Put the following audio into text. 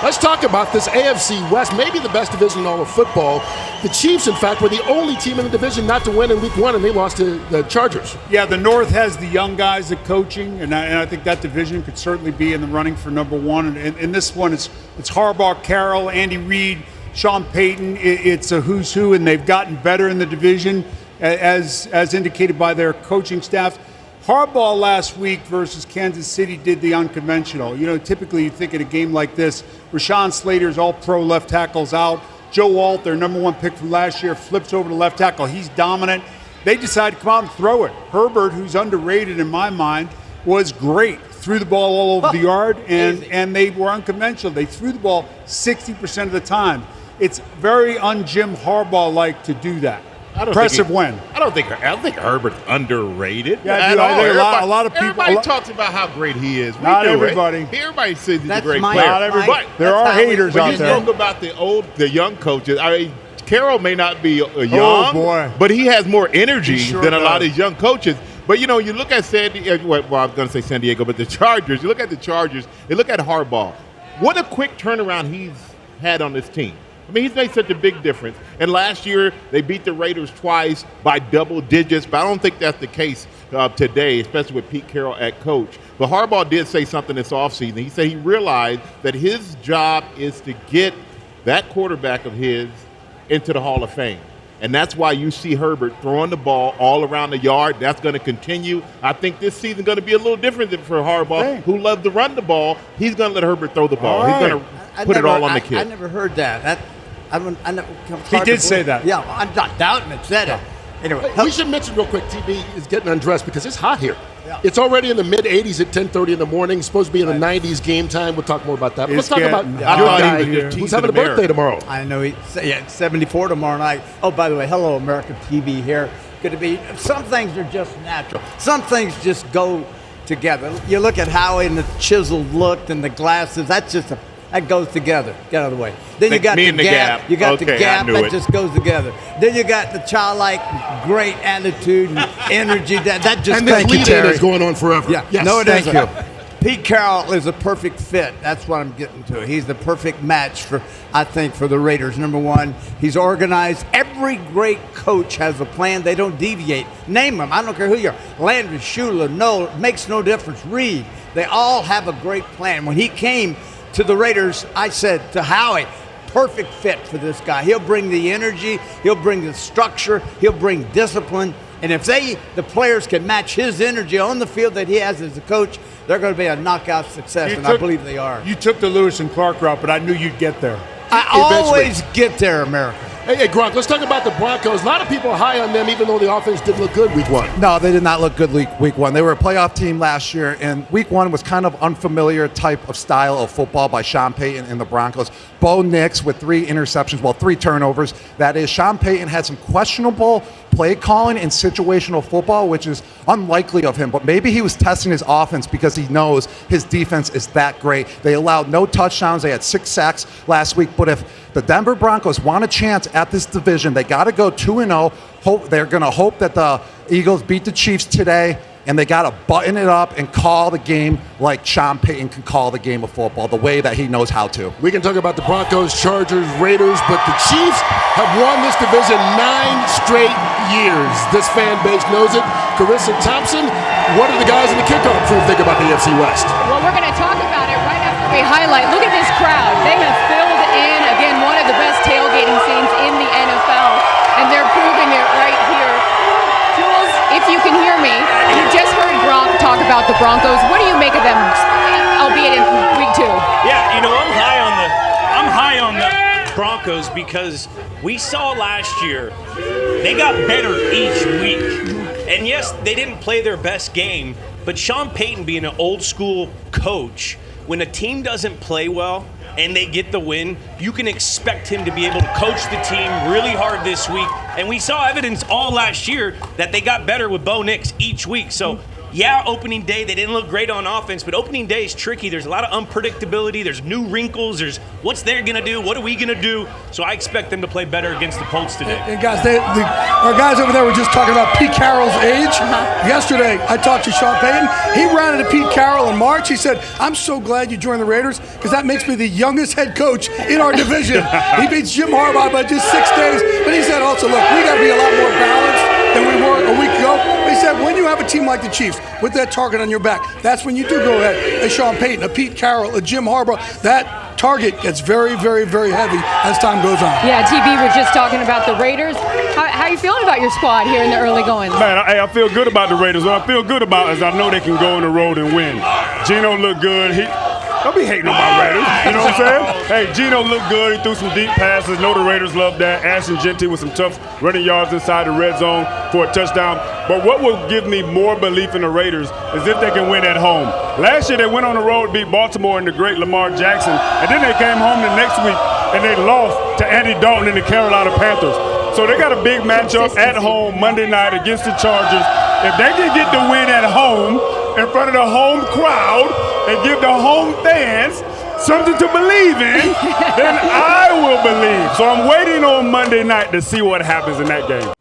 Let's talk about this AFC West, maybe the best division in all of football. The Chiefs, in fact, were the only team in the division not to win in week 1, and they lost to the Chargers. Yeah, the North has the young guys at coaching, and I think that division could certainly be in the running for number one. And in this one, it's Harbaugh, Carroll, Andy Reid, Sean Payton. It's a who's who, and they've gotten better in the division, as indicated by their coaching staff. Harbaugh last week versus Kansas City did the unconventional. You know, typically you think in a game like this, Rashawn Slater's all-pro left tackle's out. Joe Alt, their number 1 pick from last year, flips over to left tackle. He's dominant. They decide to come out and throw it. Herbert, who's underrated in my mind, was great. Threw the ball all over the yard, and they were unconventional. They threw the ball 60% of the time. It's very un-Jim Harbaugh-like to do that. Impressive win. I don't think Herbert's underrated. Yeah, I think a lot of people. Everybody talks about how great he is. Not everybody. Everybody says he's a great player. Not everybody. There are haters out there. But you spoke about the young coaches. I mean, Carroll may not be young, but he has more energy than a lot of these young coaches. But, you know, you look at I was going to say San Diego, but the Chargers. You look at the Chargers. You look at Harbaugh. What a quick turnaround he's had on this team. I mean, he's made such a big difference. And last year, they beat the Raiders twice by double digits, but I don't think that's the case today, especially with Pete Carroll at coach. But Harbaugh did say something this offseason. He said he realized that his job is to get that quarterback of his into the Hall of Fame. And that's why you see Herbert throwing the ball all around the yard. That's going to continue. I think this season going to be a little different than for Harbaugh, who loves to run the ball. He's going to let Herbert throw the ball. He's going to put it all on the kid. I never heard that. He did say that. Yeah, I'm not doubting it. Said it. Anyway, we should mention real quick, TB is getting undressed because it's hot here. Yeah. It's already in the mid-80s at 10:30 in the morning. It's supposed to be in the 90s game time. We'll talk more about that. But let's talk about your guy who's having a birthday tomorrow. I know he's 74 tomorrow night. Oh, by the way, hello, American TV here. Good to be. Some things are just natural. Some things just go together. You look at Howie and the chiseled look and the glasses. That goes together. Get out of the way. Then you got the gap. You got the gap that just goes together. Then you got the childlike, great attitude and energy. That just and this lead-in is going on forever. Yeah. Yes. No, it Thank isn't. you. Pete Carroll is a perfect fit. That's what I'm getting to. He's the perfect match for the Raiders. Number one, he's organized. Every great coach has a plan. They don't deviate. Name them. I don't care who you are. Landry, Shula, no, makes no difference. Reed. They all have a great plan. When he came to the Raiders, I said to Howie, perfect fit for this guy. He'll bring the energy. He'll bring the structure. He'll bring discipline. And if the players can match his energy on the field that he has as a coach, they're going to be a knockout success, I believe they are. You took the Lewis and Clark route, but I knew you'd get there. I always get there, America. Hey, Gronk, let's talk about the Broncos. A lot of people are high on them, even though the offense didn't look good week 1. No, they did not look good week 1. They were a playoff team last year, and week 1 was kind of unfamiliar type of style of football by Sean Payton and the Broncos. Bo Nix with 3 interceptions, 3 turnovers. That is, Sean Payton had some questionable play calling in situational football, which is unlikely of him. But maybe he was testing his offense because he knows his defense is that great. They allowed no touchdowns. They had 6 sacks last week. But if the Denver Broncos want a chance at this division, they got to go 2-0. They're going to hope that the Eagles beat the Chiefs today, and they got to button it up and call the game like Sean Payton can call the game of football, the way that he knows how to. We can talk about the Broncos, Chargers, Raiders, but the Chiefs have won this division 9 straight years. This fan base knows it. Carissa Thompson, what do the guys in the kickoff crew think about the AFC West? Well, we're going to talk about it right after we highlight. Look at this crowd. They have filled in, again, one of the best tailgating scenes in the NFL, and they're proving it right here. Jules, if you can hear me, you just heard Gronk talk about the Broncos. What do you make of them, albeit in week 2? Yeah, you know, I'm high on the Broncos because we saw last year they got better each week. And yes, they didn't play their best game, but Sean Payton being an old school coach, when a team doesn't play well and they get the win, you can expect him to be able to coach the team really hard this week. And we saw evidence all last year that they got better with Bo Nix each week. So Yeah, opening day, they didn't look great on offense, but opening day is tricky. There's a lot of unpredictability. There's new wrinkles. There's what's they're going to do, what are we going to do? So I expect them to play better against the Colts today. And guys, our guys over there were just talking about Pete Carroll's age. Yesterday, I talked to Sean Payton. He ran into Pete Carroll in March. He said, I'm so glad you joined the Raiders because that makes me the youngest head coach in our division. He beats Jim Harbaugh by just 6 days. But he said also, look, we got to be a lot more balanced than we were a week ago. He said, when you have a team like the Chiefs with that target on your back, that's when you do go ahead. A Sean Payton, a Pete Carroll, a Jim Harbaugh, that target gets very, very, very heavy as time goes on. Yeah, TB was just talking about the Raiders. How you feeling about your squad here in the early going? Man, I feel good about the Raiders. What I feel good about is I know they can go on the road and win. Geno looked good. Don't be hating on my Raiders. You know what I'm saying? Hey, Geno looked good. He threw some deep passes. Know the Raiders love that. Ashton Genty with some tough running yards inside the red zone for a touchdown. But what will give me more belief in the Raiders is if they can win at home. Last year they went on the road, beat Baltimore and the great Lamar Jackson, and then they came home the next week and they lost to Andy Dalton and the Carolina Panthers. So they got a big matchup at home Monday night against the Chargers. If they can get the win at home in front of the home crowd and give the home fans something to believe in, then I will believe. So I'm waiting on Monday night to see what happens in that game.